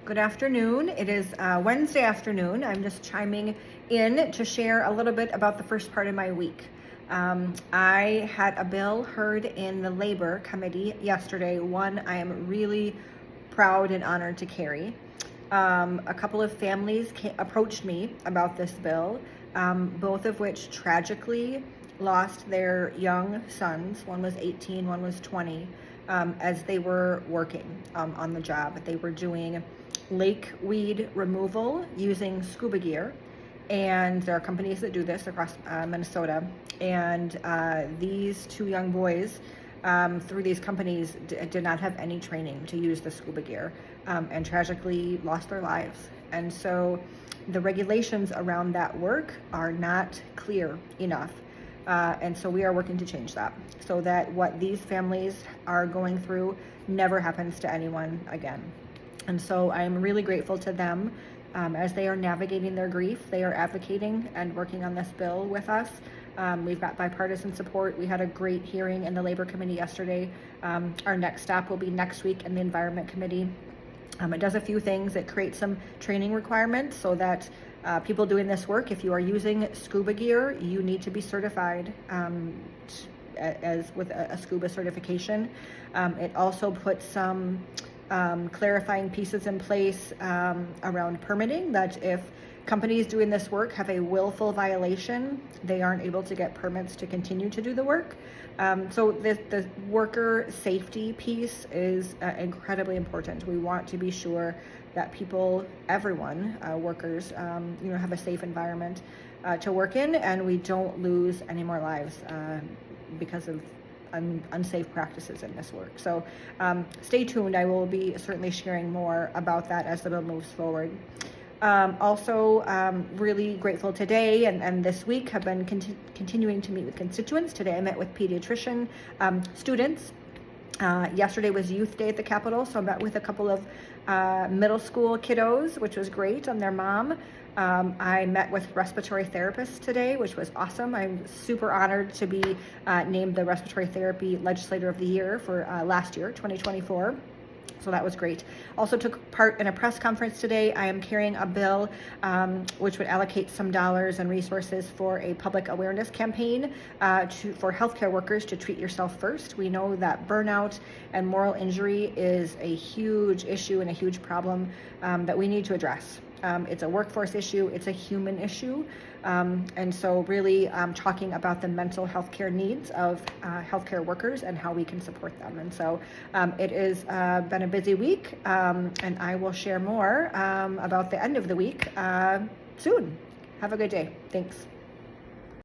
Good afternoon. It is Wednesday afternoon. I'm just chiming in to share a little bit about the first part of my week. I had a bill heard in the Labor Committee yesterday, one I am really proud and honored to carry. A couple of families approached me about this bill, both of which tragically lost their young sons. One was 18, one was 20, as they were working on the job. They were doing lake weed removal using scuba gear, and there are companies that do this across Minnesota. And these two young boys, through these companies, did not have any training to use the scuba gear, and tragically lost their lives. And so the regulations around that work are not clear enough. And so we are working to change that so that what these families are going through never happens to anyone again. And so I'm really grateful to them as they are navigating their grief. They are advocating and working on this bill with us. We've got bipartisan support. We had a great hearing in the Labor Committee yesterday. Our next stop will be next week in the Environment Committee. It does a few things. It creates some training requirements so that people doing this work, if you are using scuba gear, you need to be certified as with a scuba certification. It also puts some clarifying pieces in place around permitting, that if companies doing this work have a willful violation, they aren't able to get permits to continue to do the work. So the worker safety piece is incredibly important. We want to be sure that people, everyone, workers, have a safe environment to work in, and we don't lose any more lives because of unsafe practices in this work. So stay tuned. I will be certainly sharing more about that as the bill moves forward. Also, really grateful today and this week have been continuing to meet with constituents. Today I met with pediatrician students. Yesterday was Youth Day at the Capitol, so I met with a couple of middle school kiddos, which was great, and their mom. I met with respiratory therapists today, which was awesome. I'm super honored to be named the Respiratory Therapy Legislator of the Year for last year, 2024. So that was great. Also took part in a press conference today. I am carrying a bill which would allocate some dollars and resources for a public awareness campaign for healthcare workers to treat yourself first. We know that burnout and moral injury is a huge issue and a huge problem that we need to address. It's a workforce issue, it's a human issue, and so really talking about the mental health care needs of healthcare workers and how we can support them. And so it has been a busy week, and I will share more about the end of the week soon. Have a good day. Thanks.